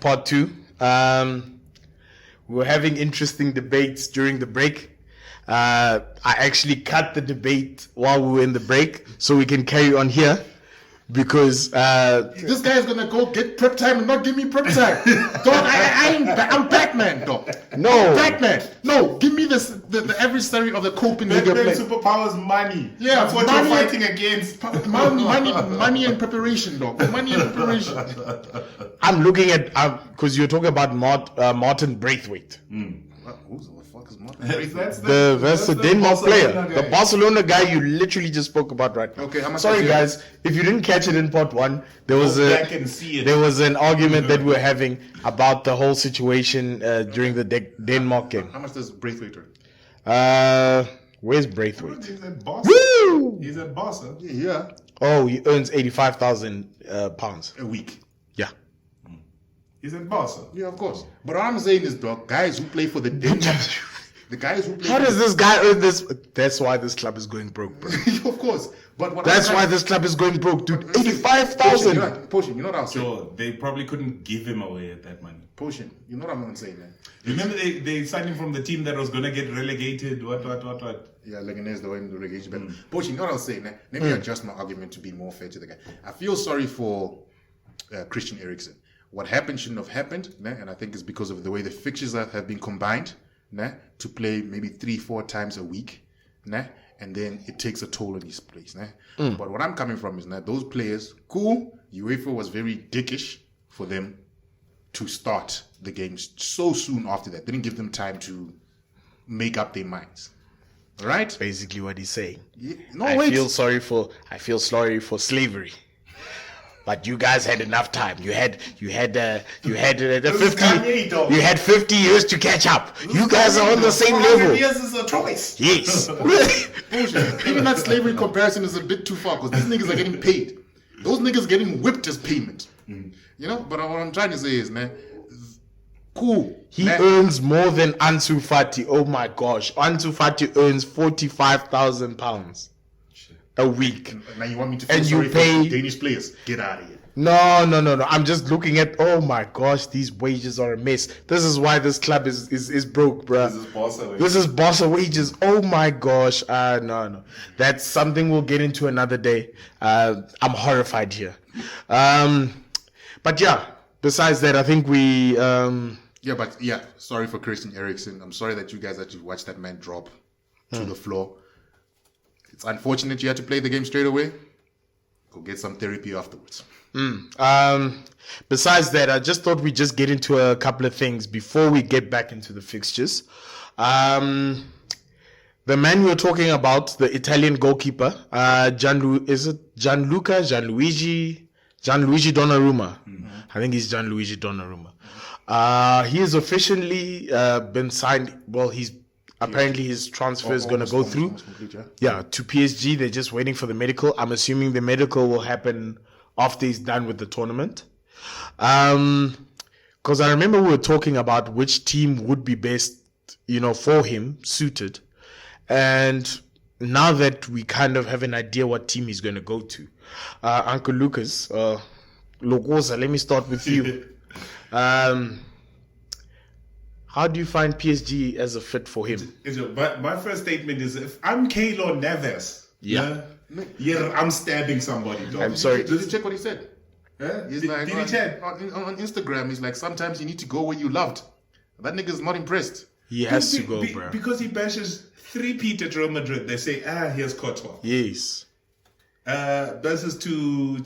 Part 2. We were having interesting debates during the break. I actually cut the debate while we were in the break so we can carry on here because this guy is gonna go get prep time and not give me prep time. Dog, I'm Batman, dog. No. I'm Batman. No, give me the adversary of the Copenhagen Batman play. superpowers money. Yeah, that's what money you're fighting against. Money and preparation, dog. Money and preparation. I'm looking at because you're talking about Martin Braithwaite. Who the fuck is Martin? That's the Denmark player, the Barcelona guy you literally just spoke about right now. Okay, how much? Sorry guys, if you didn't catch it in part 1, there was back and see it. There was an argument that we were having about the whole situation during the Denmark game. How much does Braithwaite earn? Where's Braithwaite? He's at Barca. Woo! He's at Barca. Yeah, Oh, he earns 85,000 pounds. a week. Yeah. He's at Barca. Yeah, of course. But what I'm saying is, dog, guys who play for the Denmark, the guys who play. How does this guy earn this? That's why this club is going broke, bro. Of course. But what That's why this club is going broke, dude. 85,000. Potion, you know what I'm saying? Sure, they probably couldn't give him away at that money. Potion, you know what I'm saying, man? Remember they signed him from the team that was gonna get relegated. What? Yeah, Leganes, the way in the relegation battle. Potion, you know what I'm saying, man? Let me adjust my argument to be more fair to the guy. I feel sorry for Christian Eriksen. What happened shouldn't have happened, and I think it's because of the way the fixtures have been combined to play maybe 3-4 times a week, and then it takes a toll on his place. But what I'm coming from is those players, cool, UEFA was very dickish for them to start the games so soon after that. They didn't give them time to make up their minds. All right? Basically what he's saying. Yeah, no, I wait. feel sorry for slavery. But you guys had enough time. You had the 50. You had 50 years to catch up. You guys are on the same level. Years is a choice. Yes. Bullshit. Even that slavery comparison is a bit too far because these niggas are getting paid. Those niggas getting whipped as payment. You know, but what I'm trying to say is, cool. He earns more than Ansu Fati. Oh my gosh. Ansu Fati earns 45,000 pounds a week. Now you want me to feel And sorry you pay- for Danish players? Get out of here. No. I'm just looking at, oh my gosh, these wages are a mess. This is why this club is broke, bruh. This is Barca. This is Barca wages. Oh my gosh. No. That's something we'll get into another day. I'm horrified here. But yeah, besides that, I think we... sorry for Christian Eriksen. I'm sorry that you guys had to watch that man drop to the floor. It's unfortunate you had to play the game straight away. Go get some therapy afterwards. Besides that, I just thought we'd just get into a couple of things before we get back into the fixtures. The man we were talking about, the Italian goalkeeper, Gianluigi Donnarumma. I think he's Gianluigi Donnarumma. He has officially been signed. Well, apparently his transfer is going to go through. Yeah, to PSG. They're just waiting for the medical. I'm assuming the medical will happen after he's done with the tournament. Because I remember we were talking about which team would be best, for him, suited. And now that we kind of have an idea what team he's going to go to, Uncle Lucas, Logosa, let me start with you. How do you find PSG as a fit for him? But my first statement is, if I'm Keylor Navas, I'm stabbing somebody, dog. I'm sorry. Did you check what he said? He's Did he check? On Instagram, he's like, sometimes you need to go where you loved. That nigga's not impressed. He has to go, bro. Because he bashes 3-peat at Real Madrid. They say, here's Courtois. Yes. Versus to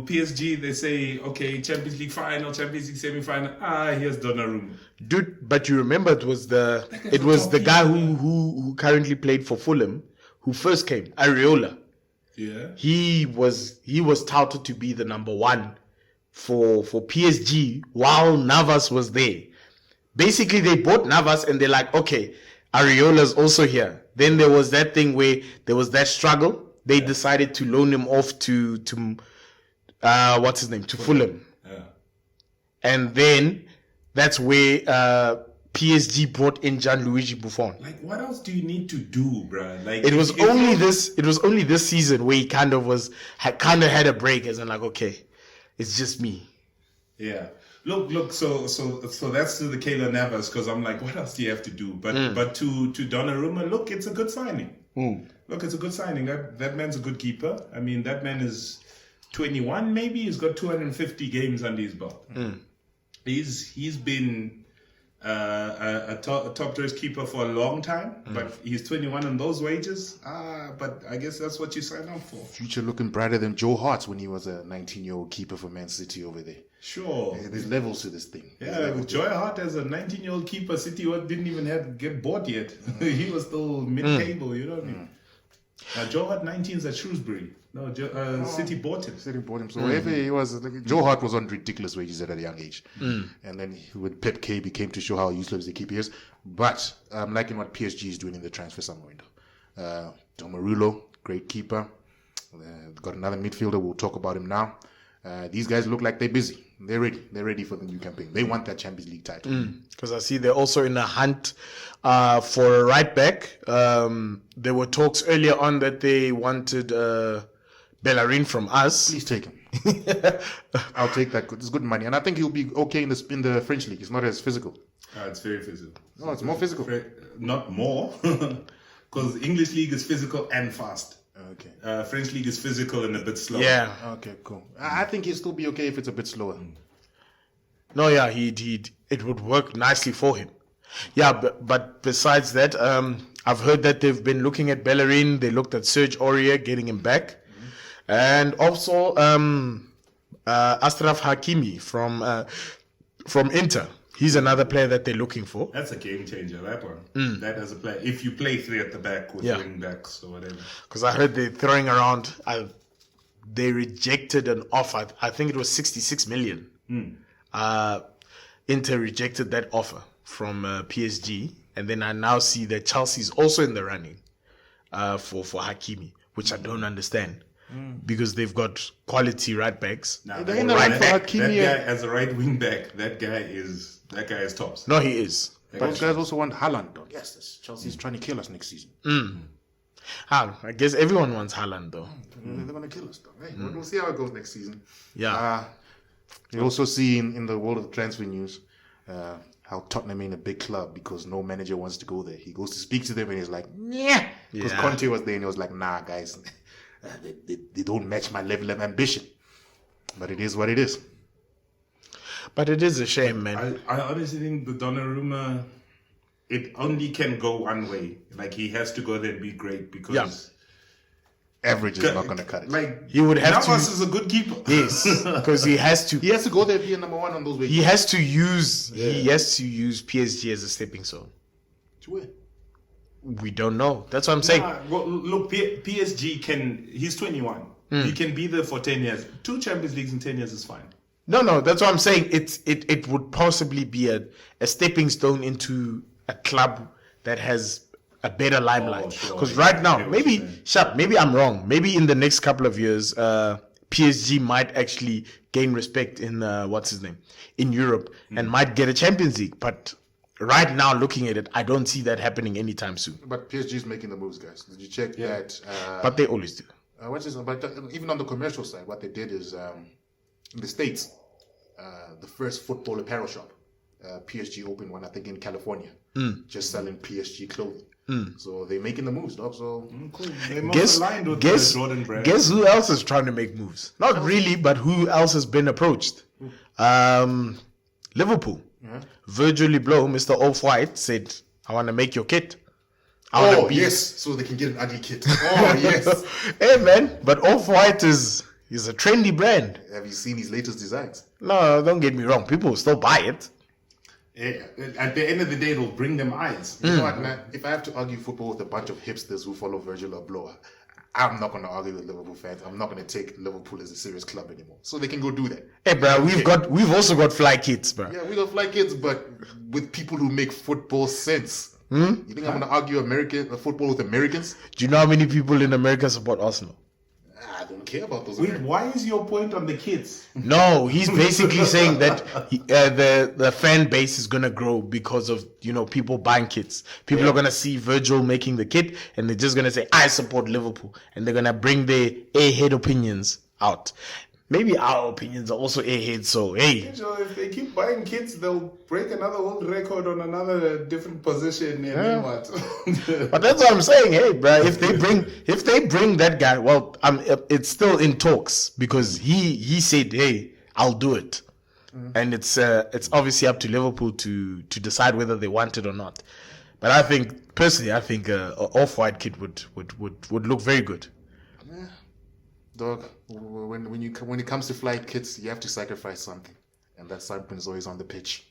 PSG, they say, okay, Champions League final, Champions League semi-final. Here's Donnarumma. Dude, but you remember it was the guy who currently played for Fulham, who first came, Areola. Yeah. He was touted to be the number one for PSG while Navas was there. Basically, they bought Navas and they're like, okay, Areola's also here. Then there was that thing where there was that struggle. They decided to loan him off to what's his name? To Fulham. Yeah. And then that's where PSG brought in Gianluigi Buffon. Like, what else do you need to do, bro? Like, It was only this season where he kind of had a break, as in like, okay, it's just me. Yeah. Look. So that's to the Keylor Navas, because I'm like, what else do you have to do? But to Donnarumma, look, it's a good signing. Look, it's a good signing. That man's a good keeper. I mean, that man is 21, maybe. He's got 250 games under his belt. He's been a top choice keeper for a long time, but he's 21 on those wages. But I guess that's what you sign up for. Future looking brighter than Joe Hart when he was a 19-year-old keeper for Man City over there. Sure. There's levels to this thing. Yeah, Joy Hart as a 19-year-old keeper, City didn't even get bought yet. He was still mid-table, you know what I mean? Joe Hart 19 is at Shrewsbury. No, City bought him. City bought him. So wherever he was, Joe Hart was on ridiculous wages at a young age. And then with Pep K, he came to show how useless the keeper is. But I'm liking what PSG is doing in the transfer summer window. Donnarumma, great keeper. Got another midfielder. We'll talk about him now. These guys look like they're busy. They're ready. They're ready for the new campaign. They want that Champions League title. Because I see they're also in a hunt for a right back. There were talks earlier on that they wanted Bellerin from us. Please take him. I'll take that. It's good money, and I think he'll be okay in the French league. It's not as physical. It's very physical. No, it's more physical. Not more, because English league is physical and fast. Okay. French league is physical and a bit slow. Yeah. Okay, cool. I think he'll still be okay if it's a bit slower. No, yeah, it would work nicely for him. Yeah, but besides that, I've heard that they've been looking at Bellerin. They looked at Serge Aurier, getting him back. And also Ashraf Hakimi from Inter. He's another player that they're looking for. That's a game changer, that one. That as a player. If you play three at the back with wing backs or whatever. Because I heard they're throwing around, they rejected an offer. I think it was 66 million. Inter rejected that offer from PSG. And then I now see that Chelsea's also in the running for Hakimi, which I don't understand. Because they've got quality right backs. Now, that guy as a right wing back, that guy is tops. No, he is. But those guys also want Haaland, though. Yes, Chelsea's trying to kill us next season. I guess everyone wants Haaland, though. They're going to kill us, though. Hey, we'll see how it goes next season. Yeah. You also see in the world of transfer news how Tottenham ain't a big club because no manager wants to go there. He goes to speak to them and he's like, yeah. Because Conte was there and he was like, nah, guys. They don't match my level of ambition. But it is what it is. But it is a shame, man. I honestly think the Donnarumma, it only can go one way. Like, he has to go there and be great because... Average is not going to cut it. Like, he would have Navas is a good keeper. Yes, because he has to... He has to go there and be a number one on those ways. He has to use PSG as a stepping stone. To where? We don't know. That's what I'm saying. Well, look, PSG he's 21. He can be there for 10 years. 2 Champions Leagues in 10 years is fine. No, that's what I'm saying. It would possibly be a stepping stone into a club that has a better limelight. Because right now, maybe I'm wrong. Maybe in the next couple of years, PSG might actually gain respect in in Europe and might get a Champions League. But right now, looking at it, I don't see that happening anytime soon. But PSG is making the moves, guys. Did you check that? But they always do. But even on the commercial side, what they did is in the States, the first football apparel shop, PSG opened one, I think, in California, just selling PSG clothing. So they're making the moves, dog. So cool. They're most aligned with the Jordan brand. Guess who else is trying to make moves? Not really, but who else has been approached? Liverpool. Virgil Abloh, Mr. Off-White, said, I want to make your kit. Yes, so they can get an ugly kit. Oh, yes. Hey, man, but Off-White is a trendy brand. Have you seen his latest designs? No, don't get me wrong. People will still buy it. Yeah, at the end of the day, it'll bring them eyes. You know what, man? If I have to argue football with a bunch of hipsters who follow Virgil Abloh, I'm not going to argue with Liverpool fans. I'm not going to take Liverpool as a serious club anymore. So they can go do that. Hey, bro, we've also got fly kits, bro. Yeah, we got fly kits, but with people who make football sense. You think I'm going to argue football with Americans? Do you know how many people in America support Arsenal? I don't care about those. Wait, why is your point on the kids? No, he's basically saying that the fan base is gonna grow because of people buying kits. People are gonna see Virgil making the kit, and they're just gonna say, "I support Liverpool," and they're gonna bring their airhead opinions out. maybe our opinions are also airheads. So hey, If they keep buying kits, they'll break another world record on another different position. And then what? but that's what I'm saying. Hey, bro, if they bring that guy, well, it's still in talks because he said, hey, I'll do it. And it's obviously up to Liverpool to decide whether they want it or not. But I think personally, an off-white kit would look very good. Yeah. Dog, when it comes to flight kits, you have to sacrifice something, and that something is always on the pitch.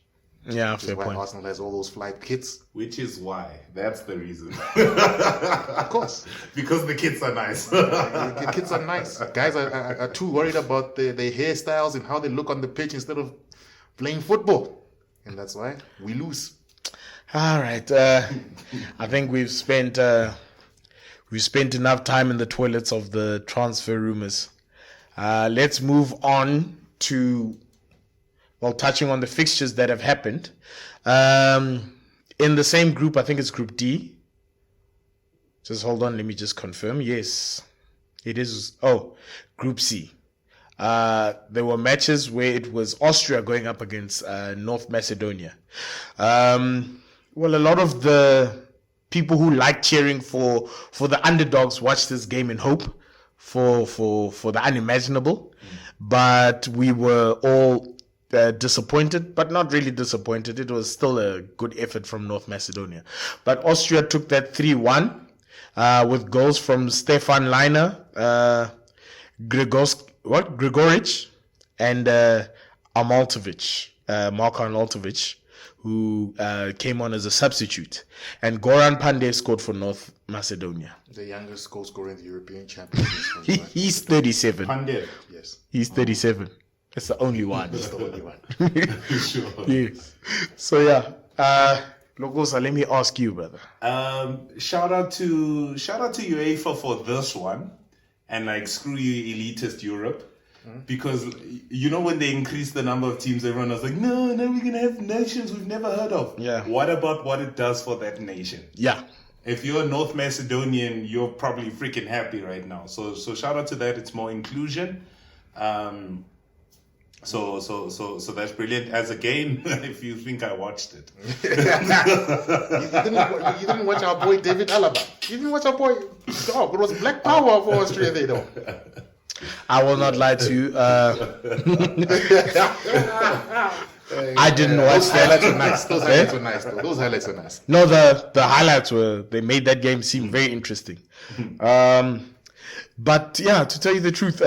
Yeah, Which fair is why point. Arsenal has all those flight kits. Which is why. That's the reason. Of course. Because the kits are nice. The kids are nice. Guys are too worried about their hairstyles and how they look on the pitch instead of playing football. And that's why we lose. All right. I think we've spent enough time in the toilets of the transfer rumors. Let's move on to, touching on the fixtures that have happened. In the same group, I think it's Group D. Just hold on, let me just confirm. Yes, it is. Oh, Group C. There were matches where it was Austria going up against North Macedonia. A lot of the people who like cheering for the underdogs watched this game in hope for the unimaginable. But we were all disappointed, but not really disappointed. It was still a good effort from North Macedonia. But Austria took that 3-1 with goals from Stefan Leiner, Grigoric, and Arnautovic, Marko Arnautovic, who came on as a substitute. And Goran Pandev scored for North Macedonia. The youngest goal scorer in the European Championship. He's 37. Pandev. Yes. He's 37. That's the only one. That's the only one. Sure. Yes. So Logosa, let me ask you, brother. Shout out to UEFA for this one, and screw you, elitist Europe, because when they increased the number of teams, everyone was like, no, we're gonna have nations we've never heard of. Yeah. What about what it does for that nation? Yeah. If you're North Macedonian, you're probably freaking happy right now. So shout out to that. It's more inclusion. So that's brilliant. As a game, if you think I watched it. You didn't watch our boy David Alaba. You didn't watch our boy. Dog, it was black power for Austria there, though. I will not lie to you. I didn't watch that. Those highlights were nice, though. Those highlights were nice. No, the highlights they made that game seem very interesting. But yeah, to tell you the truth,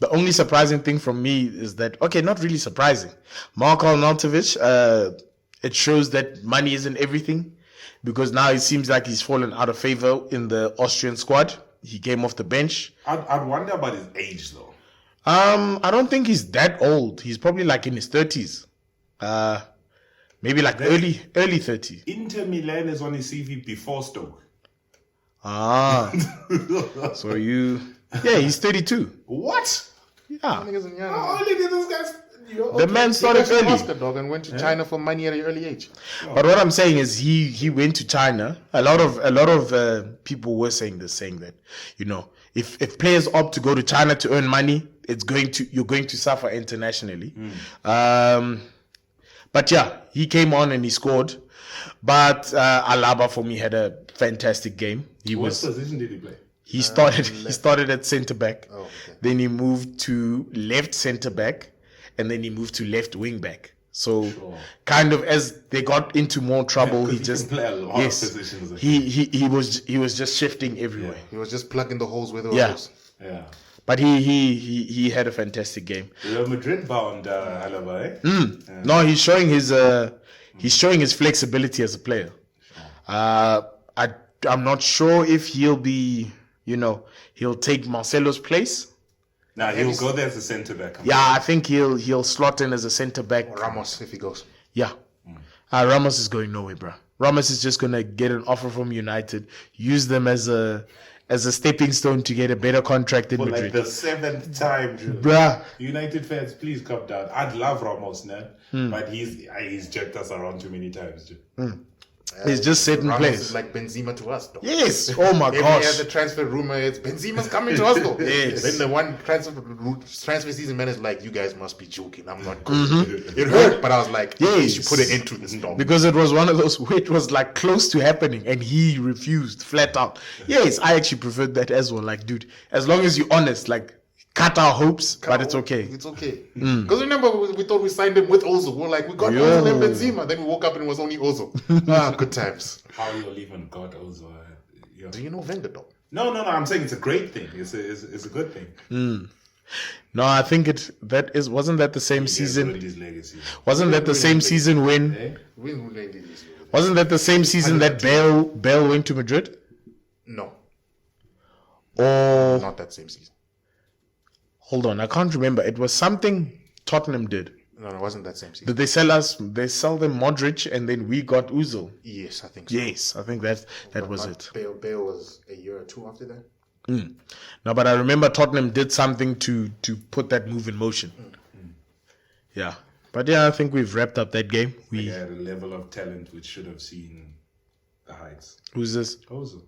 the only surprising thing from me is that, not really surprising. Marko Arnautovic, it shows that money isn't everything, because now it seems like he's fallen out of favor in the Austrian squad. He came off the bench. I'd wonder about his age, though. I don't think he's that old. He's probably in his 30s. Maybe early 30s. Inter Milan is on his CV before Stoke. So he's 32. What? Yeah. How early did those guys? The man started early. Oscar, dog, and went to China for money at an early age. But what I'm saying is he went to China. A lot of people were saying that, if players opt to go to China to earn money, you're going to suffer internationally. But yeah, he came on and he scored. But Alaba for me had a fantastic game. What position did he play? He started at centre back. Oh, okay. Then he moved to left centre back, and then he moved to left wing back. So kind of as they got into more trouble, he just play a lot of positions. He was just shifting everywhere. He was just plugging the holes where there were holes. Yeah. But he had a fantastic game. Real Madrid bound Alaba, eh? No, he's showing his flexibility as a player. I'm not sure if he'll be, he'll take Marcelo's place. Now he'll go there as a centre back. Yeah, I think he'll slot in as a centre back. Or Ramos if he goes. Yeah. Ramos is going nowhere, bro. Ramos is just gonna get an offer from United, use them as a stepping stone to get a better contract in Madrid. The 7th time, bruh. United fans, please come down. I'd love Ramos, man, but he's jerked us around too many times, dude. It's just certain Ramos players. is like Benzema to us, though. Yes. Oh my Every gosh. year the transfer rumor, it's Benzema's coming to us, though. Yes. Then the one transfer season, man, is like, you guys must be joking. I'm not going. Mm-hmm. It hurt, but I was like, Yes. you should put an end to this, dog. Because it was one of those where it was like close to happening and he refused flat out. Yes, I actually preferred that as well. Like, dude, as long as you're honest, like, cut our hopes, but it's okay. It's okay. Because remember, we thought we signed him with Ozil. We were like, we got Yo. Ozil and Benzema. Then we woke up and it was only Ozil. Good times. How you even got Ozil? Yeah. Do you know Wenger, dog? No. I'm saying it's a great thing. It's a good thing. No, I think wasn't that the same season? His legacy. Wasn't that the same season when? Eh? Wasn't that the same season that Bale went to Madrid? No, Or not that same season. hold on, I can't remember. It was something Tottenham did. No, it wasn't that same season. Did they sell us? They sell them Modric, and then we got Ozil. Yes, I think so. Yes, I think that was Not it. Bale was a year or two after that. No, but I remember Tottenham did something to put that move in motion. Yeah, but yeah, I think we've wrapped up that game. He had a level of talent which should have seen the heights. Who's this? Ozil.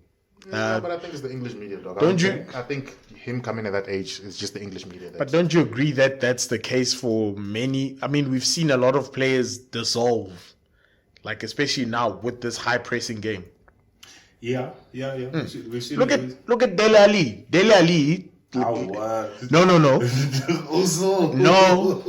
Yeah, but I think it's the English media, dog. I think him coming at that age is just the English media. But don't you agree that that's the case for many? I mean, we've seen a lot of players dissolve, like especially now with this high pressing game. Yeah. We've seen Look at Dele Alli. Dele Alli. No. Ozil. No.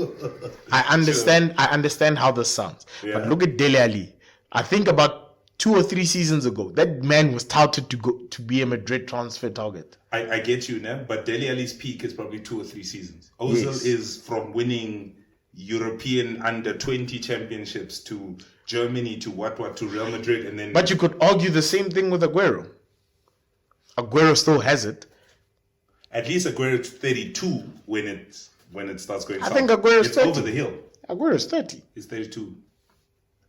I understand how this sounds. Yeah. But look at Dele Alli. I think about 2 or 3 seasons ago, that man was touted to be a Madrid transfer target. I get you now, but Dele Alli's peak is probably 2 or 3 seasons. Ozil is from winning European under-20 championships to Germany to to Real Madrid, and then. But you could argue the same thing with Aguero. Aguero still has it. At least Aguero's 32 when it starts going. I south. think Aguero's it's 30. over the hill. Aguero's 30. He's 32.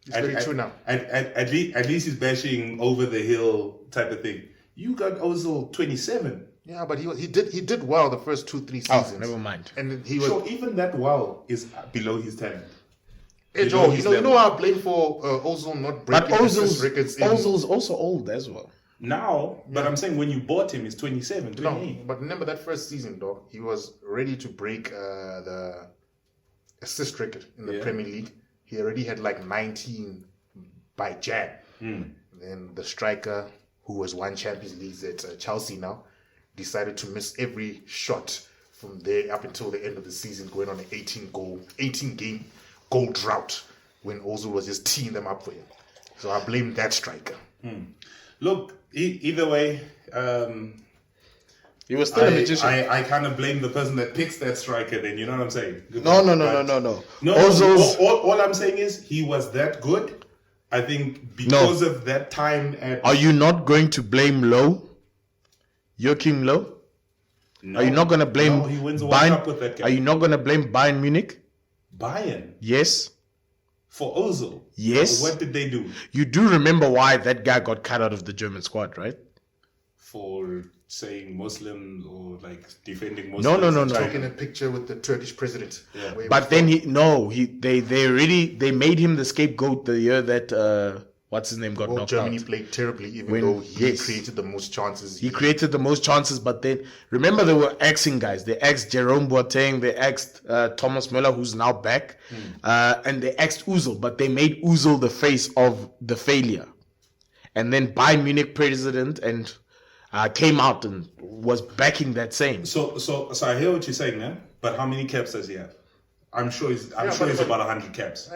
He's 32 now. At least he's bashing over the hill type of thing. You got Ozil 27. Yeah, but he did well the first 2-3 seasons. Oh, never mind. And he was. So even that wow is below his talent. Hey Joe, you know I blame for Ozil not But breaking assist records. Ozil's also old as well. Now, but I'm saying when you bought him, he's 27, 28. No, but remember that first season, dog. He was ready to break the assist record in the Premier League. He already had like 19 by Jan. Then the striker, who has won Champions Leagues at Chelsea now, decided to miss every shot from there up until the end of the season, going on an 18 game goal drought when Ozil was just teeing them up for him. So I blame that striker. Look, either way, He was still a magician. I kind of blame the person that picks that striker. Then you know what I'm saying? No. No, Ozil's. all I'm saying is he was that good. I think because of that time at. Are you not going to blame Lowe? Joachim Lowe? No, Are you not going to blame No, he wins a World Cup with that guy. Are you not going to blame Bayern Munich? Bayern Yes. for Ozil? Yes. What did they do? You do remember why that guy got cut out of the German squad, right? For saying Muslims or like defending Muslims? No. Taking a picture with the Turkish president. Yeah. Way But then they made him the scapegoat the year that what's his name got knocked Germany out. played terribly, even When- though he yes. created the most chances. He created the most chances, but then remember they were axing guys. They axed Jerome Boateng, they axed Thomas Müller, who's now back, and they axed Ozil, but they made Ozil the face of the failure. And then Bayern Munich president and came out and was backing that same. So I hear what you're saying now, but how many caps does he have? I'm sure he's about 100 caps.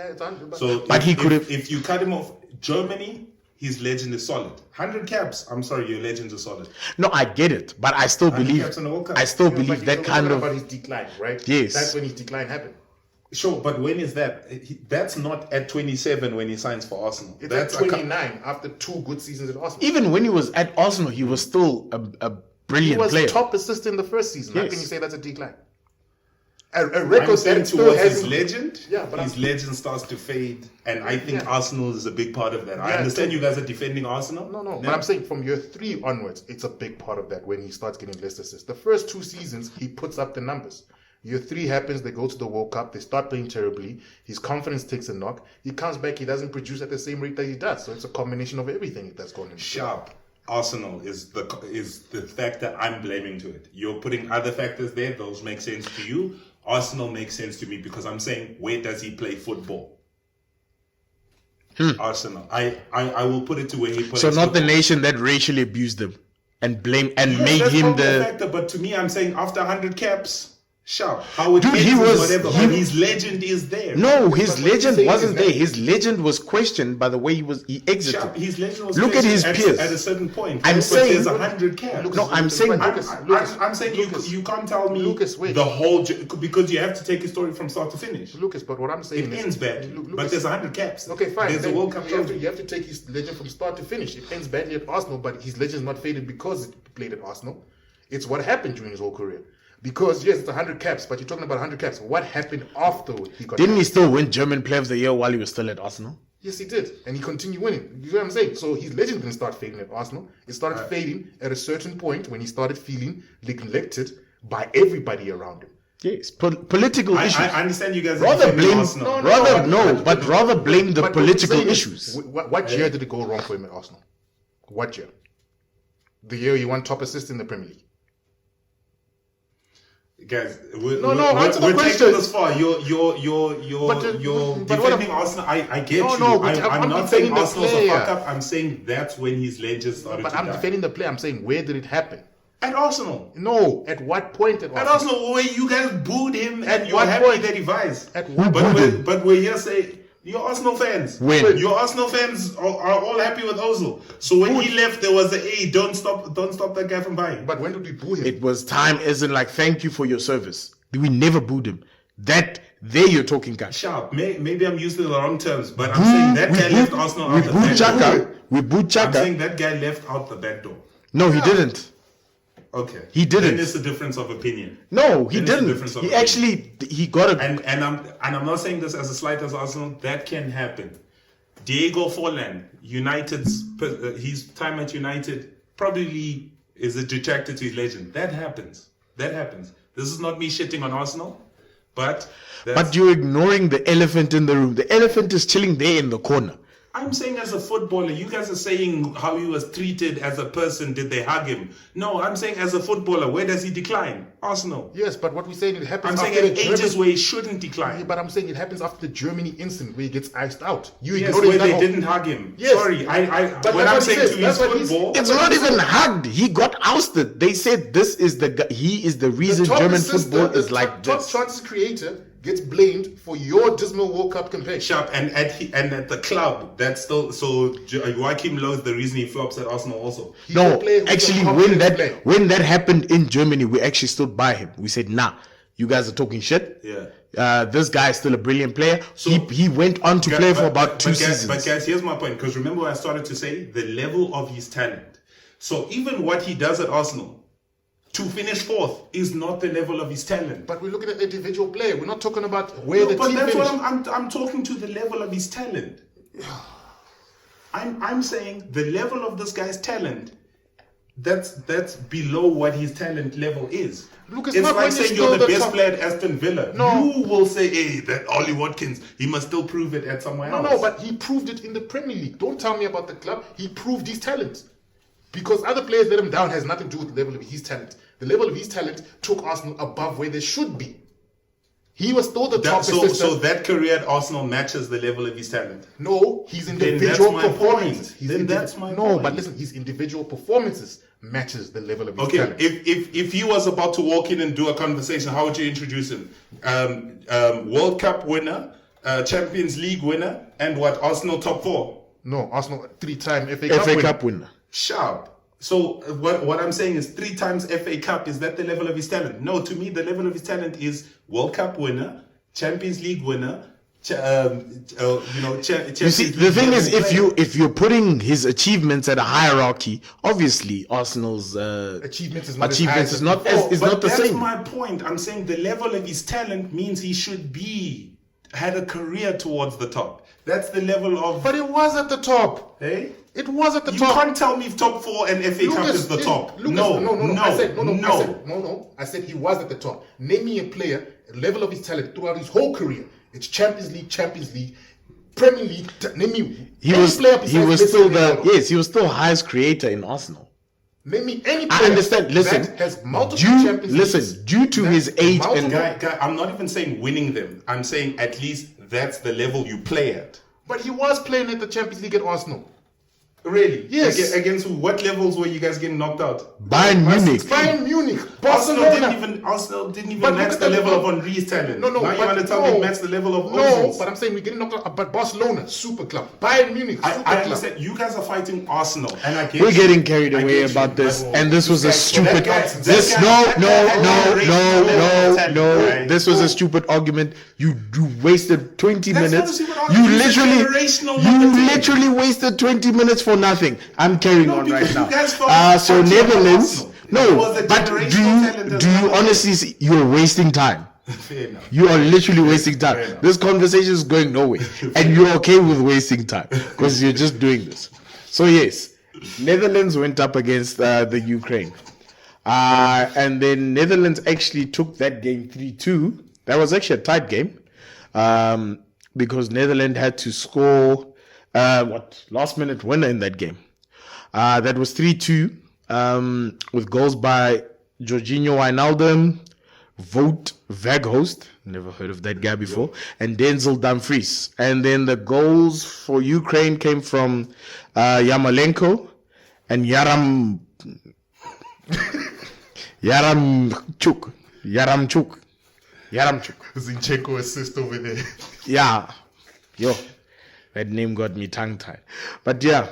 So But he could have. If you cut him off, Germany, his legend is solid. 100 caps. I'm sorry, your legends are solid. No, I get it, but I still believe. caps in the World Cup. I still believe that kind about of. his decline, right? Yes. That's when his decline happened. Sure, but when is that? That's not at 27 when he signs for Arsenal. It's That's at 29 after 2 good seasons at Arsenal. Even when he was at Arsenal, he was still a He brilliant was player. top assist in the first season. How Yes. can you say that's a decline? A I'm record saying that still towards his hasn't. legend, Yeah, but his legend starts to fade, and I think Yeah. Arsenal is a big part of that. I Yeah, understand too. you guys are defending Arsenal. No. But I'm saying from year 3 onwards, it's a big part of that when he starts getting less assists. The first 2 seasons, he puts up the numbers. Year 3 happens, they go to the World Cup, they start playing terribly, his confidence takes a knock, he comes back, he doesn't produce at the same rate that he does. So it's a combination of everything that's going into Sharp. Arsenal is the factor I'm blaming to it. You're putting other factors there, those make sense to you. Arsenal makes sense to me because I'm saying, where does he play football? Arsenal. I will put it to where he plays So not football. the nation that racially abused him and blame and Yes, made that's him probably a the... factor, but to me, I'm saying after 100 caps, Sharp. How it Dude, ends he is was- whatever, he- but his legend is there. No, his But what legend you're saying wasn't is there. that- His legend was questioned by the way he exited. Sharp, his legend was Look at his questioned peers. at a certain point. I'm but saying- there's 100 caps. No, I'm saying- I'm saying you can't tell me Lucas, wait. the whole because you have to take a story from start to finish. Lucas, but what I'm saying It is... ends badly, Lucas, but there's 100 caps. Okay, fine. There's a Then World Cup trophy. you have to take his legend from start to finish. It ends badly at Arsenal, but his legend's not faded because he played at Arsenal. It's what happened during his whole career. Because, yes, it's 100 caps, but you're talking about 100 caps. What happened after he got... Didn't he still win German Player of the Year while he was still at Arsenal? Yes, he did. And he continued winning. You know what I'm saying? So his legend didn't start fading at Arsenal. It started fading at a certain point when he started feeling neglected by everybody around him. Yes, political issues. I understand you guys Rather are defending blame, Arsenal. rather blame the But political what I'm saying is, issues. What year did it go wrong for him at Arsenal? What year? The year he won top assist in the Premier League. Guys, answer the we're question. taking this far. You're but what defending Arsenal. I get No, you. no, but I'm I'm not saying defending the Arsenal's a player. fuck up. I'm saying that's when his legend started But to I'm die. defending the play. I'm saying, where did it happen? At Arsenal. No, at what point at At Arsenal? Arsenal, where you guys booed him At and you're what happy point? that he vised. At what but point? but we're here saying you're Arsenal fans. When? Your Arsenal fans are all happy with Ozil. So when he left, there was a hey, don't stop that guy from buying. But when did we boo him? It was time, as in like, thank you for your service. We never booed him. That, there you're talking cash. Sharp. Maybe I'm using the wrong terms, but I'm saying that guy left Arsenal out the back door. We booed I'm Chaka. saying that guy left out the back door. No, he didn't. Okay. He didn't. Then it's a difference of opinion. No, he Then it's a didn't. difference of He opinion. actually, he got a... And I'm not saying this as a slight as Arsenal. That can happen. Diego Forlan, his time at United probably is a detractor to his legend. That happens. This is not me shitting on Arsenal, but You're ignoring the elephant in the room. The elephant is chilling there in the corner. I'm saying as a footballer, you guys are saying how he was treated as a person. Did they hug him? No, I'm saying as a footballer, where does he decline? Arsenal. Yes, but what we're saying, it happens I'm saying after at the ages German... where he shouldn't decline. Yeah, but I'm saying it happens after the Germany incident where he gets iced out. You Yes, ignoring where that they whole- didn't hug him. Yes. Sorry, But when that's I'm what he saying says. to his That's what he's- football, It's not even hugged. He got ousted. They said this is the guy, he is the reason top German assistant, football the is like top this. chances creator gets blamed for your dismal World Cup campaign. Sharp, and at the club, that's still so. Joachim Low is the reason he flops at Arsenal also. He's No, a player who's a actually, confident player. when that happened in Germany, we actually stood by him. We said, "Nah, you guys are talking shit. Yeah. This guy is still a brilliant player. So- he went on to play for about two guys, seasons. But guys, here's my point. Because remember, what I started to say the level of his talent. So even what he does at Arsenal to finish fourth is not the level of his talent. But we're looking at the individual player. We're not talking about where the But team that's finished. what I'm talking to the level of his talent. I'm saying the level of this guy's talent. That's below what his talent level is. Look, it's it's not like when saying he's you're still the the best top- player at Aston Villa. No. You will say, hey, that Ollie Watkins, he must still prove it at somewhere else. No, but he proved it in the Premier League. Don't tell me about the club. He proved his talent. Because other players let him down has nothing to do with the level of his talent. The level of his talent took Arsenal above where they should be. He was still the top so assistant. that career at Arsenal matches the level of his talent. No, his Then individual that's my performance. point. Then that's my No, point. but listen, his individual performances matches the level of his Okay, talent. if he was about to walk in and do a conversation, how would you introduce him? World Cup winner, Champions League winner, and what? Arsenal top 4. No, Arsenal 3-time FA FA Cup Cup winner. winner. Sharp. So what I'm saying is 3 times FA Cup. Is that the level of his talent? No, to me the level of his talent is World Cup winner, Champions League winner. You see, the thing is, if you're putting his achievements at a hierarchy, obviously Arsenal's Achievements is not as high achievements as is not the that's same. my point. I'm saying the level of his talent means he should had a career towards the top. That's the level of. But it was at the top. Hey? It was at the You top. can't tell me if top 4 and FA Cup is the top. No. I said he was at the top. Name me a player level of his talent throughout his whole career. It's Champions League, Premier League. Name me He any was player besides he was Messi still and the Ronaldo. he was still highest creator in Arsenal. Name me any I player understand. Listen, that has multiple Champions Leagues. listen. Due to his age and Guy, I'm not even saying winning them. I'm saying at least that's the level you play at. But he was playing at the Champions League at Arsenal. Really? Yes. Against who? What levels were you guys getting knocked out? Bayern Munich. Bayern Munich, Arsenal Barcelona. didn't even But match look the at the level of level. Henri's talent. No, now you but want to tell me match the level of No, Ozil's. but I'm saying we're getting knocked out. But Barcelona, super club. Bayern Munich, super I club. understand. You guys are fighting Arsenal, and I get we're you. getting carried I away get you, about this, but- and this was a That stupid. guy- This that guy- that no. guy- This was a stupid argument. You wasted 20 That's not a minutes. stupid You argument. It's a generational number 10. literally wasted 20 minutes for nothing. I'm carrying on right because now. you guys thought So Arsenal was Netherlands. Arsenal. It No, was a but generational talent as do you well. honestly see you're wasting time? Fair enough. You are literally wasting time. Fair enough. This conversation is going nowhere. And you're okay with wasting time because you're just doing this. So, yes, Netherlands went up against the Ukraine. And then Netherlands actually took that game 3-2. That was actually a tight game because Netherlands had to score last minute winner in that game. That was 3-2 with goals by Jorginho Wijnaldum, Wout Weghorst, never heard of that guy before, and Denzel Dumfries. And then the goals for Ukraine came from Yarmolenko and Yaramchuk. Zinchenko assist over there. Yeah. That name got me tongue-tied. But yeah,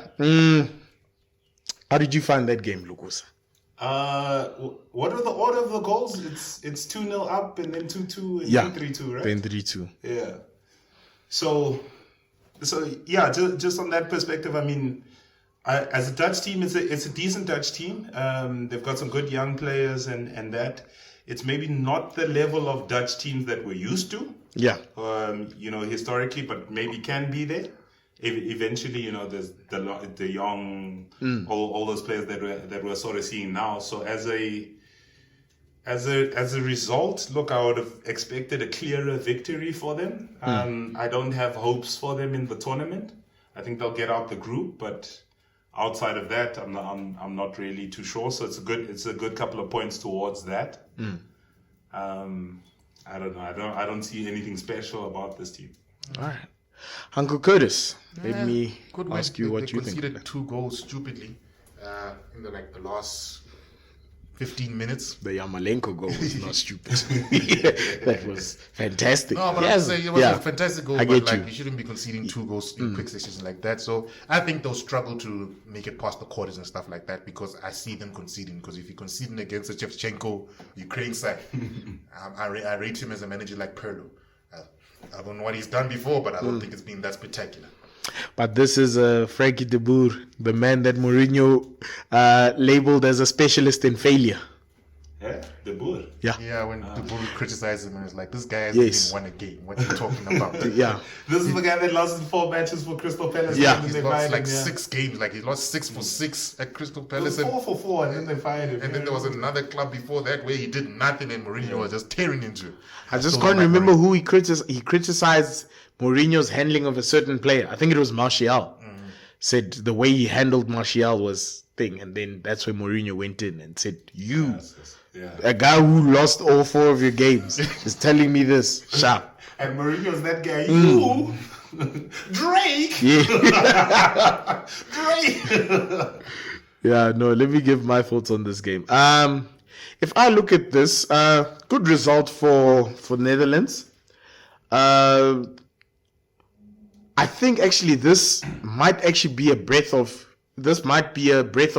how did you find that game, Lucas? What are the order of the goals? It's 2-0 up and then 2-2 and then 3-2, right? Then 3-2. Yeah. So yeah, just on that perspective, I mean, as a Dutch team, it's a decent Dutch team. They've got some good young players and that. It's maybe not the level of Dutch teams that we're used to. Yeah. Historically, but maybe can be there. Eventually, there's the young, all those players that we're sort of seeing now. So as a result, look, I would have expected a clearer victory for them. I don't have hopes for them in the tournament. I think they'll get out the group, but outside of that, I'm not really too sure. So it's a good couple of points towards that. I don't know. I don't see anything special about this team. All right. Uncle Curtis, let me ask you what you think. They conceded 2 goals stupidly in the last 15 minutes. The Yarmolenko goal was not stupid. That was fantastic. No, but Yes. I'm saying it was a fantastic goal, I but get you. you shouldn't be conceding 2 goals in quick sessions like that. So I think they'll struggle to make it past the quarters and stuff like that because I see them conceding. Because if you're conceding against the Shevchenko Ukraine side, I rate him as a manager like Pirlo. I don't know what he's done before, but I don't think it's been that spectacular. But this is Frankie de Boer, the man that Mourinho labeled as a specialist in failure. Yeah, the Boer. Yeah, when the Bull criticized him and it's like, this guy hasn't even won a game. What are you talking about? Yeah. This is the guy that lost 4 matches for Crystal Palace. Yeah. and then He's they lost fired him, 6 games. He lost 6 for 6 at Crystal It Palace. was 4 for 4, and then they fired him. And then there was another club before that where he did nothing and Mourinho was just tearing into. I just can't remember who he criticized. He criticized Mourinho's handling of a certain player. I think it was Martial. Said the way he handled Martial was thing. And then that's where Mourinho went in and said, a guy who lost all 4 of your games is telling me this. Sharp. And Mourinho's that guy. You, Drake. Yeah. Drake. Yeah, no, let me give my thoughts on this game. If I look at this, good result for Netherlands. I think actually this might actually be a breath of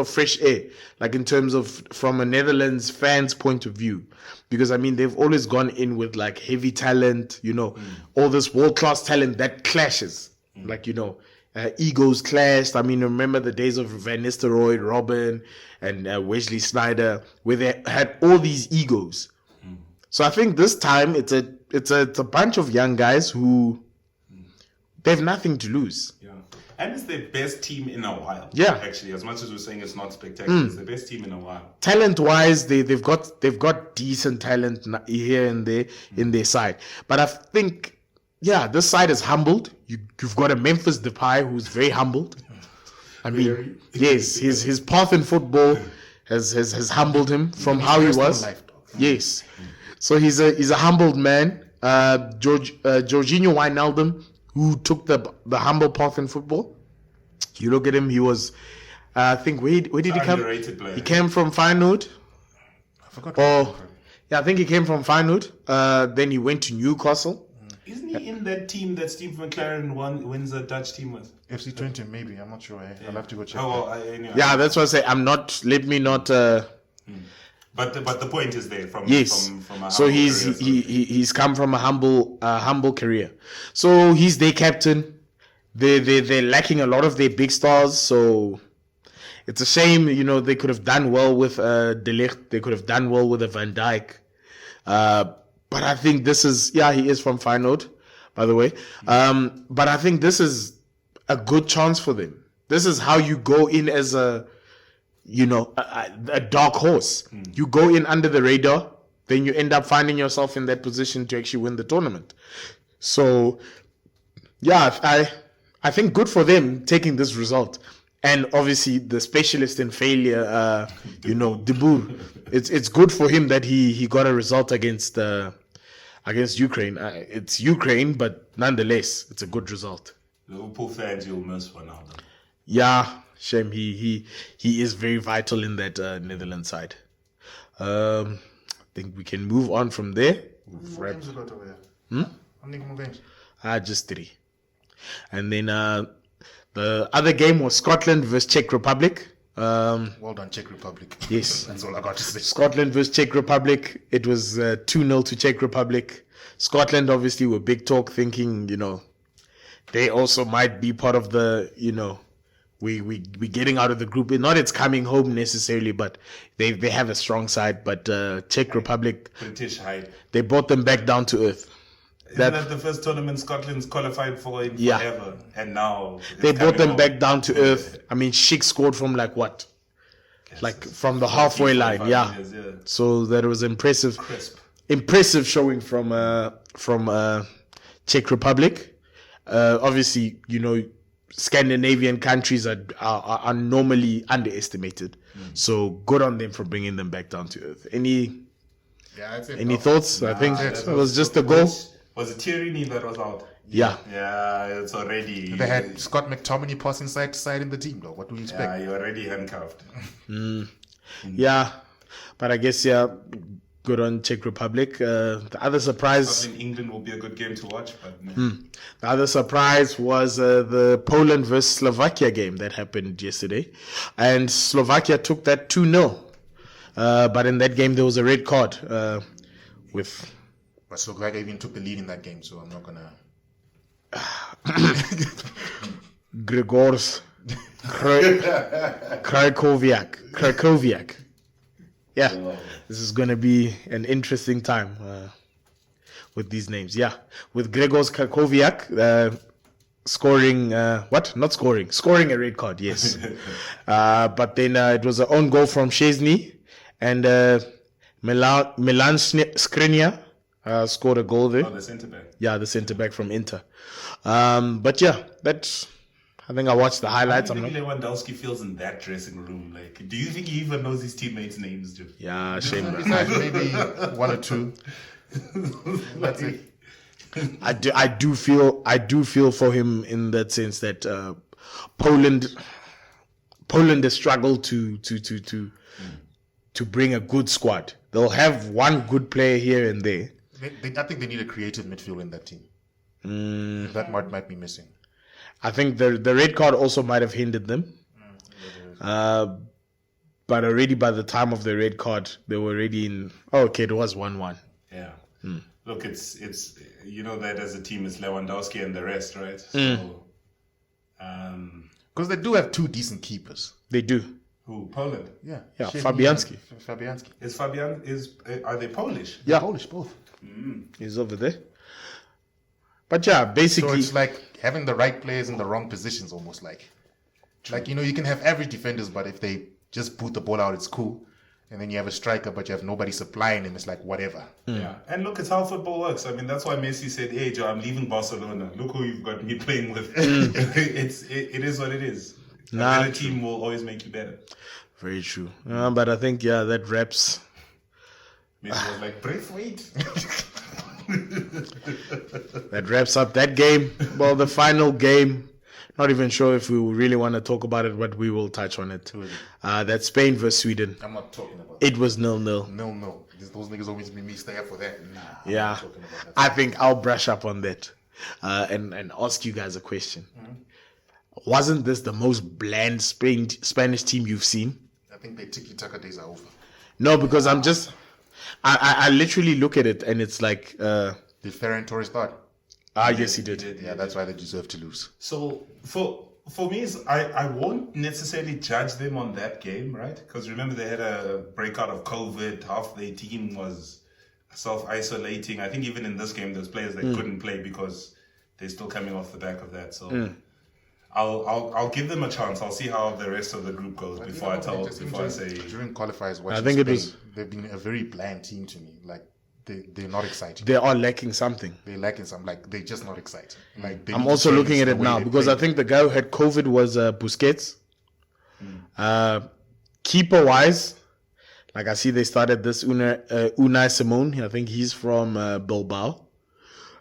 fresh air, like in terms of from a Netherlands fans point of view, because I mean they've always gone in with like heavy talent, all this world class talent that clashes, egos clashed. I mean, remember the days of Van Nistelrooy, Robben, and Wesley Sneijder, where they had all these egos. So I think this time it's a bunch of young guys who They have nothing to lose. Yeah. And it's their best team in a while. Yeah. Actually, as much as we're saying it's not spectacular, it's the best team in a while. Talent-wise, they've got decent talent here and there in their side. But I think, this side is humbled. You've got a Memphis Depay who's very humbled. I mean, yes, his path in football has humbled him from how he was. Yes. So he's a humbled man. Jorginho Wijnaldum, who took the humble path in football. You look at him, he was, I think, where did he come? Player. He came from Feyenoord. I forgot. I think he came from Feyenoord. Then he went to Newcastle. Isn't he in that team that Steve McLaren wins a Dutch team with? FC Twente, maybe. I'm not sure. I'll have to go check. Anyway. Yeah, that's what I say. Let me not. But the point is there from yes. from a so he's come from a humble career. So he's their captain. They're lacking a lot of their big stars. So it's a shame. They could have done well with De Ligt. They could have done well with a Van Dijk. But I think this is he is from Feyenoord, by the way. But I think this is a good chance for them. This is how you go in as a dark horse. You go in under the radar, then you end up finding yourself in that position to actually win the tournament. So, I think good for them taking this result. And obviously the specialist in failure, De Boer, it's good for him that he got a result against Ukraine. It's Ukraine, but nonetheless, it's a good result. Liverpool fans you'll miss for now. Though. Yeah, shame. He is very vital in that Netherlands side. I think we can move on from there. How many games you got over here? How many more games? Just 3. And then the other game was Scotland versus Czech Republic. Well done, Czech Republic. Yes. That's all I got to say. Scotland versus Czech Republic. It was 2-0 to Czech Republic. Scotland obviously were big talk, thinking, they also might be part of the, we getting out of the group. Not it's coming home necessarily, but they have a strong side. But Czech Republic, British hype. They brought them back down to earth. Isn't that the first tournament Scotland's qualified for in forever? And now they brought them back down to earth. I mean, Schick scored from from the halfway line. Years, So that was impressive. Crisp. Impressive showing from Czech Republic. Obviously, Scandinavian countries are normally underestimated. So good on them for bringing them back down to earth. Any thoughts? I think it was just a goal. Was it Tierney that was out? Yeah. Yeah, it's already... They had Scott McTominay passing side to side in the team, though. What do you expect? Yeah, you're already handcuffed. Yeah, but I guess, good on Czech Republic. The other surprise... I think England will be a good game to watch, but... The other surprise was the Poland versus Slovakia game that happened yesterday. And Slovakia took that 2-0. But in that game, there was a red card with... But Slovakia even took the lead in that game, so I'm not going to... Gregors Krakowiak. Yeah, this is going to be an interesting time with these names. Yeah, with Gregors Krakowiak scoring scoring a red card. Yes, but then it was an own goal from Szczesny, and Milan Skriniar scored a goal there. Oh, the centre back. Yeah, the centre back from Inter. But that's. I think I watched the highlights. I think Lewandowski feels in that dressing room. Like, do you think he even knows his teammates' names, Jeff? Yeah, shame. Besides maybe one or two. That's it. I do feel for him in that sense that Poland has struggled to bring a good squad. They'll have one good player here and there. I think they need a creative midfield in that team. That might be missing. I think the red card also might have hindered them. But already by the time of the red card, they were already in... Oh, okay, it was 1-1. Yeah. Look, it's that as a team, it's Lewandowski and the rest, right? So, because they do have two decent keepers. They do. Who? Poland? Yeah. Fabianski. Are they Polish? Yeah. Polish, both. He's over there. But yeah, So basically, it's like having the right players in the wrong positions, almost like you can have average defenders, but if they just boot the ball out, it's cool. And then you have a striker, but you have nobody supplying him. It's like whatever. Yeah, and look, it's how football works. I mean, that's why Messi said, "Hey, Joe, I'm leaving Barcelona. Look who you've got me playing with." It is what it is. A better team will always make you better. very true. But I think that wraps. Messi was like, "Braithwaite." That wraps up that game. Well, the final game. Not even sure if we really want to talk about it, but we will touch on it. That's Spain versus Sweden. I'm not talking about It was 0-0. No. Those niggas always make me stay up for that. Nah, I'm Yeah, not talking about that. I think I'll brush up on that and ask you guys a question. Wasn't this the most bland Spanish team you've seen? I think their tiki-taka days are over. No, because I literally look at it and it's like, Did Ferran Torres start? yes, he did. Yeah, that's why they deserve to lose. So for me, I won't necessarily judge them on that game, right? Because remember, they had a breakout of COVID. Half their team was self-isolating. I think even in this game, there's players that couldn't play because they're still coming off the back of that. So I'll give them a chance. I'll see how the rest of the group goes before I say. During qualifiers, watching think it Spain, was- they've been a very bland team to me. Like they're not exciting. They are lacking something. They're lacking some. Like they're just not exciting. Like I'm also looking at it now because I think the guy who had COVID was Busquets. Keeper wise, like I see they started this Unai Simon. I think he's from Bilbao.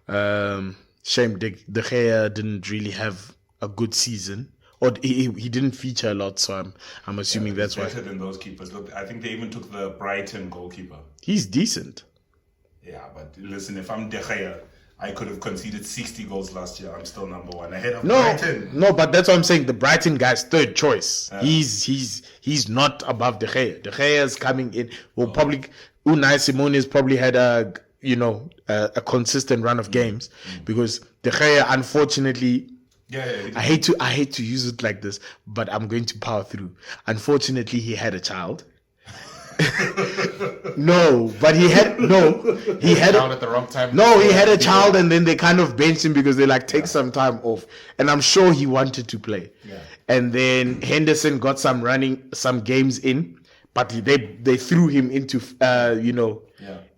Shame De Gea didn't really have a good season, or he didn't feature a lot. So I'm assuming that's why Better than those keepers. Look, I think they even took the Brighton goalkeeper. he's decent. Yeah, but listen, if I'm De Gea, I could have conceded 60 goals last year. I'm still number one ahead of No, Brighton. no, but that's what I'm saying. The Brighton guy's third choice. He's not above De Gea. De Gea is coming in. Well, probably Unai Simon has probably had a consistent run of games because De Gea, unfortunately, I hate to use it like this, but I'm going to power through. Unfortunately, he had a child. He had Down at the wrong time. No, he had a child, and then they kind of benched him because they take some time off, and I'm sure he wanted to play. Yeah. And then Henderson got some games in, but they threw him into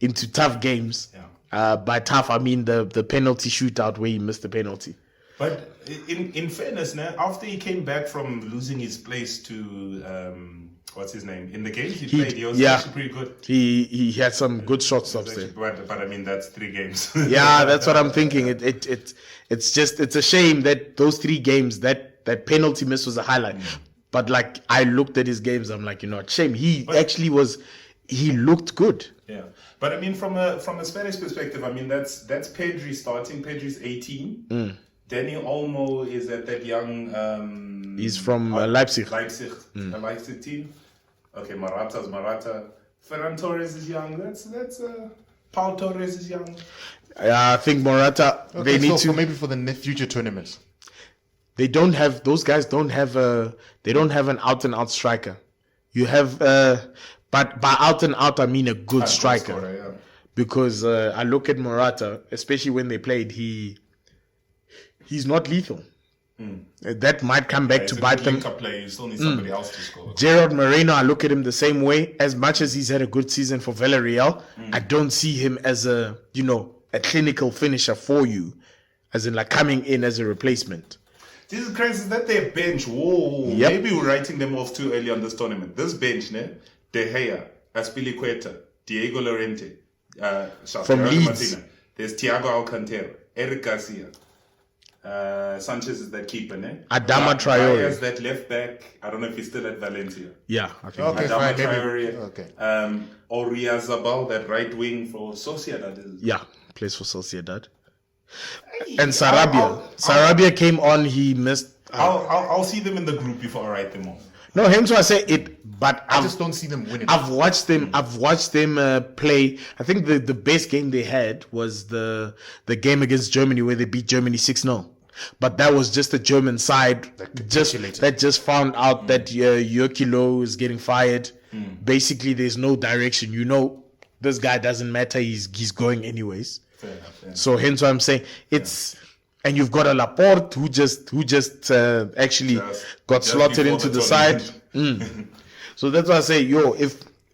into tough games. Yeah. By tough, I mean the penalty shootout where he missed the penalty. But in fairness, now after he came back from losing his place to what's his name in the games he played, he was actually pretty good. He had some good shot stops there. But I mean, that's 3 games. Yeah, that's what I'm thinking. It's a shame that those 3 games that penalty miss was a highlight. But like I looked at his games, I'm like, shame. He looked good. Yeah, but I mean, from a Spanish perspective, I mean that's Pedri starting. Pedri's 18. Danny Olmo is at that young. He's from Leipzig. The Leipzig team. Okay, Morata's Morata. Ferran Torres is young. That's Pau Torres is young. I think Morata. Okay, they need to maybe for the future tournaments. They don't have those guys. Don't have an out and out striker. You have, but by out and out I mean a good striker. Scorer, yeah. Because I look at Morata, especially when they played, he's not lethal. That might come back to bite them. Player, you still need somebody else to score. Gerard Moreno, I look at him the same way. As much as he's had a good season for Villarreal, I don't see him as a clinical finisher for you, as in like coming in as a replacement. Jesus Christ, is that their bench? Whoa. Yep. Maybe we're writing them off too early on this tournament. This bench, De Gea, Aspilicueta, Diego Llorente, From Leeds. Martina. There's Thiago Alcantara, Eric Garcia. Sanchez is that keeper, Adama Traore. Raya is that left back. I don't know if he's still at Valencia. Yeah, I think. Okay, Adama fine. Traore. Okay. Oyarzabal, that right wing for Sociedad. Yeah, plays for Sociedad. And Sarabia came on. He missed. I'll see them in the group before I write them off. No, hence why I say it. But I just don't see them winning. I've watched them. Play. I think the best game they had was the game against Germany where they beat Germany 6-0. But that was just a German side that just found out that Joachim Löw is getting fired. Basically, there's no direction. This guy doesn't matter. He's going anyways. Fair enough. So hence why I'm saying it's, and you've got a Laporte who just actually got just slotted before into the the side. tournament. So that's why I say,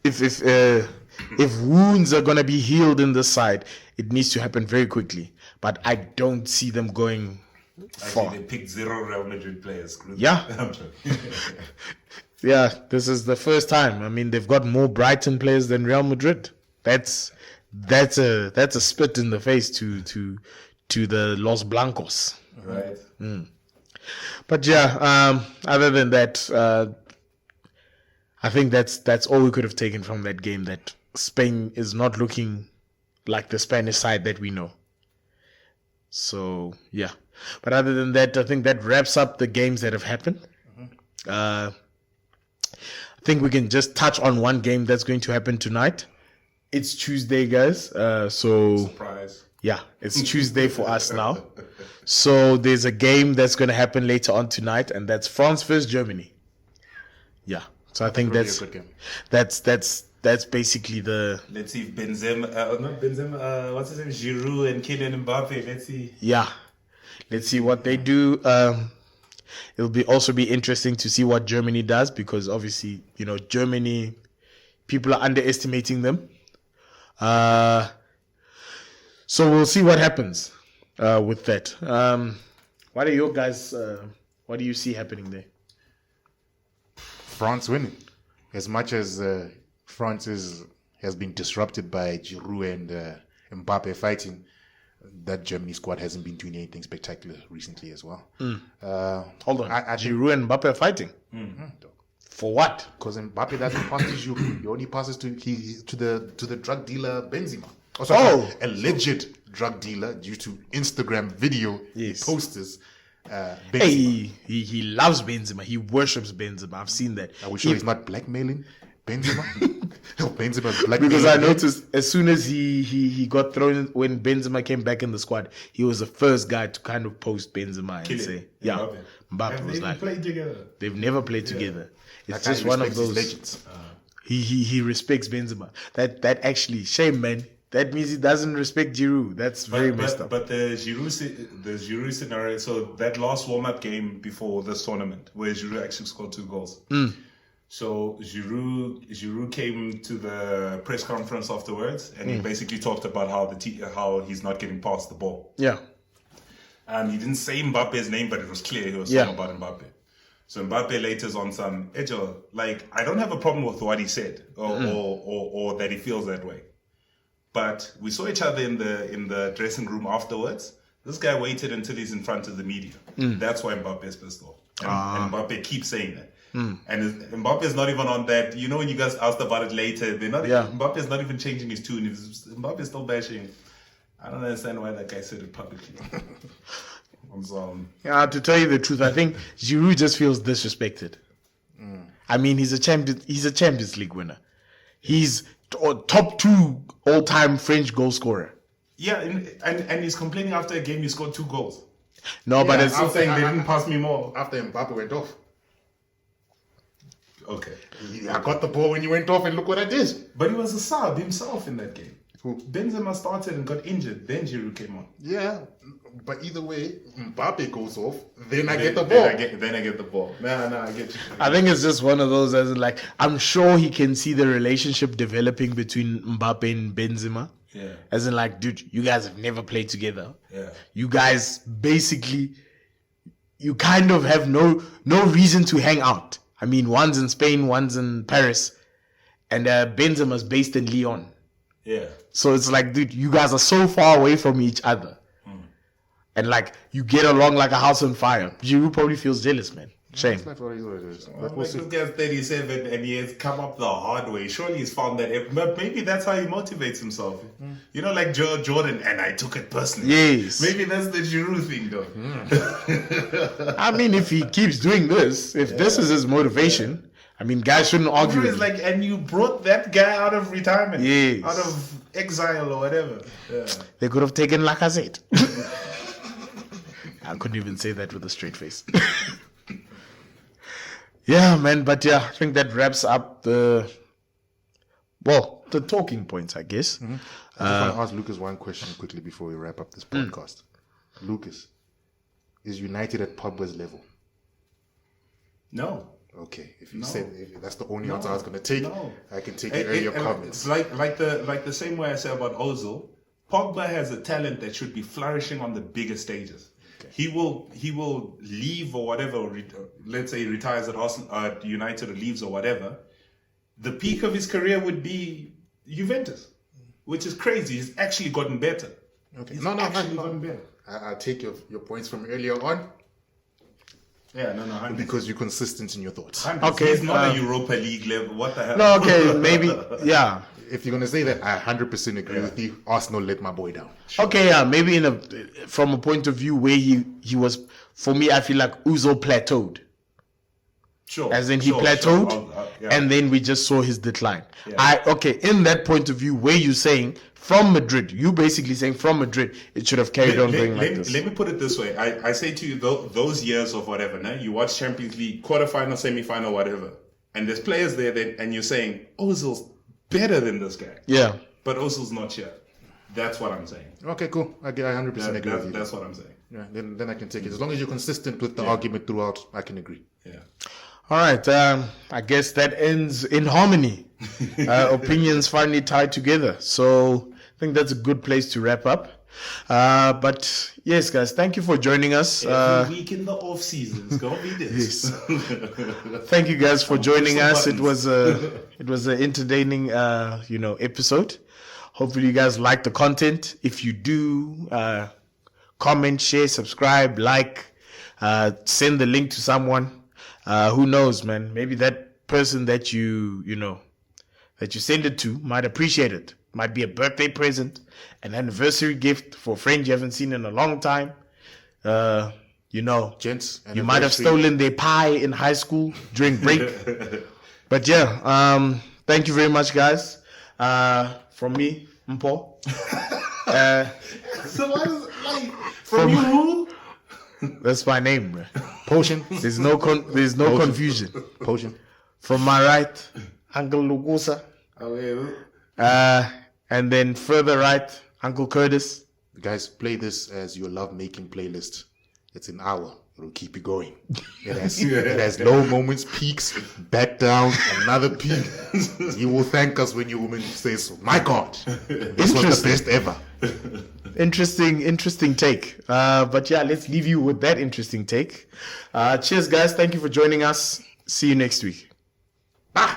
if wounds are gonna be healed in the side, it needs to happen very quickly. But I don't see them going far. Actually, they picked 0 Real Madrid players. Yeah. I'm joking. Yeah, this is the first time. I mean, they've got more Brighton players than Real Madrid. That's a spit in the face to the Los Blancos. Right. But yeah, other than that, I think that's all we could have taken from that game. That Spain is not looking like the Spanish side that we know. So yeah, but other than that, I think that wraps up the games that have happened. I think we can just touch on one game that's going to happen tonight. It's Tuesday, guys. So Surprise. yeah, it's Tuesday for us now. So there's a game that's going to happen later on tonight, and that's France versus Germany. Yeah. So I think Really a good game. that's basically the Let's see if Benzema, what's his name? Giroud and Kylian Mbappe. Let's see. yeah. Let's see what they do. It'll also be interesting to see what Germany does, because obviously, Germany, people are underestimating them. So we'll see what happens with that. What are your guys? What do you see happening there? France winning. As much as France has been disrupted by Giroud and Mbappe fighting, that Germany squad hasn't been doing anything spectacular recently as well. Hold on. Giroud and Mbappe are fighting. For what? Because Mbappe doesn't pass to Giroud. He only passes to the drug dealer Benzema. Also, alleged drug dealer due to Instagram video posters. Benzema. Hey, he loves Benzema. He worships Benzema. I've seen that. Are we sure he's not blackmailing Benzema? Benzema's blackmailing. Because I noticed as soon as he got thrown, when Benzema came back in the squad, he was the first guy to kind of post Benzema and say, yeah, Mbappe was like, played together. They've never played together. It's That just guy one of respects his those. legends. He respects Benzema. That actually, shame, man. That means he doesn't respect Giroud. That's very messed up. But the Giroud scenario, so that last warm-up game before this tournament, where Giroud actually scored 2 goals. So Giroud came to the press conference afterwards, and he basically talked about how he's not getting past the ball. Yeah. He didn't say Mbappe's name, but it was clear he was talking about Mbappe. So Mbappe later's on some Ejo, like, I don't have a problem with what he said or that he feels that way. But we saw each other in the dressing room afterwards. This guy waited until he's in front of the media. That's why Mbappe is pissed off. And Mbappe keeps saying that. And Mbappe is not even on that. You know, when you guys asked about it later, Mbappe is not even changing his tune. Mbappe is still bashing. I don't understand why that guy said it publicly. To tell you the truth, I think Giroud just feels disrespected. I mean, he's a Champions League winner. He's top 2 all-time French goal scorer. Yeah, and he's complaining after a game he scored 2 goals. No, but I'm saying they didn't pass me more. After Mbappe went off. Okay. I got the ball when he went off, and look what I did. But he was a sub himself in that game. Who? Benzema started and got injured. Then Giroud came on. Yeah, but either way, Mbappe goes off, then I get the ball. Then I get the ball. No, I get you. I think it's just one of those, as in, like, I'm sure he can see the relationship developing between Mbappe and Benzema. Yeah. As in, like, dude, you guys have never played together. Yeah. You guys basically, you kind of have no reason to hang out. I mean, one's in Spain, one's in Paris, and Benzema's based in Lyon. Yeah. So it's like, dude, you guys are so far away from each other. And, like, you get along like a house on fire. Giroud probably feels jealous, man. Shame. That's what it is. Like, this guy's 37 and he has come up the hard way. Surely he's found that. But maybe that's how he motivates himself. You know, like Jordan, and I took it personally. Yes. Maybe that's the Giroud thing, though. I mean, if he keeps doing this, if this is his motivation, I mean, guys shouldn't argue with It's him. like, and you brought that guy out of retirement. Yes. Out of exile or whatever. Yeah. They could have taken Lacazette. I couldn't even say that with a straight face. Yeah, man, but yeah, I think that wraps up the talking points, I guess. I just want to ask Lucas one question quickly before we wrap up this podcast. Lucas, is United at Pogba's level? No. Okay, if you said if that's the only answer I was going to take, I can take your earlier comments. It's like the same way I say about Ozil. Pogba has a talent that should be flourishing on the bigger stages. Okay. He will leave or whatever. Let's say he retires at Arsenal, at United, or leaves or whatever. The peak of his career would be Juventus, which is crazy. He's actually gotten better. Okay, gotten better. I take your points from earlier on. Yeah, no, 100%. Because you're consistent in your thoughts. 100%. Okay, he's not a Europa League level. What the hell? No, okay, maybe, yeah. If you're gonna say that, I 100% agree with you. Arsenal let my boy down. Sure. Okay, yeah, maybe from a point of view where he was, for me, I feel like Ozil plateaued. Sure. As in he plateaued, yeah. and then we just saw his decline. Yeah. In that point of view, where you're saying from Madrid, you basically saying from Madrid, it should have carried on going like this. Let me put it this way. I say to you, those years of whatever, no? You watch Champions League, quarterfinal, semi-final, whatever, and there's players there and you're saying, Ozil's better than this guy. Yeah. But Ozil's not here. That's what I'm saying. Okay, cool. I 100% agree with you. That's what I'm saying. Yeah, then I can take it. As long as you're consistent with the argument throughout, I can agree. Yeah. All right. I guess that ends in harmony. Opinions finally tied together. So I think that's a good place to wrap up. But yes, guys, thank you for joining us. Every week in the off season, it's gonna be this. Yes. Thank you guys for joining us. It was an entertaining episode. Hopefully you guys like the content. If you do, comment, share, subscribe, like, send the link to someone. Who knows, man? Maybe that person that you send it to might appreciate it. Might be a birthday present, an anniversary gift for a friend you haven't seen in a long time. Gents, you might have stolen their pie in high school during break. But yeah, thank you very much, guys. From me, Mpo. So what is it like? From you? That's my name, bro. Potion. There's no confusion. Potion. From my right, Uncle Lugusa. And then further right, Uncle Curtis. Guys, play this as your love-making playlist. It's an hour. It'll keep you going. It has low moments, peaks, back down, another peak. You will thank us when your woman says so. My God, this was the best ever. Interesting take. But yeah, let's leave you with that interesting take. Cheers, guys. Thank you for joining us. See you next week. Bye.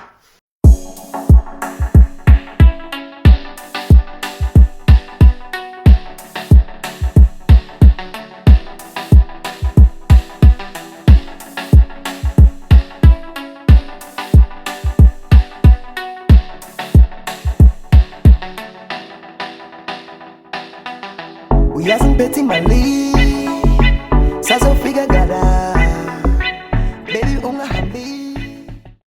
Uyazingiphethe imali sazofiga gada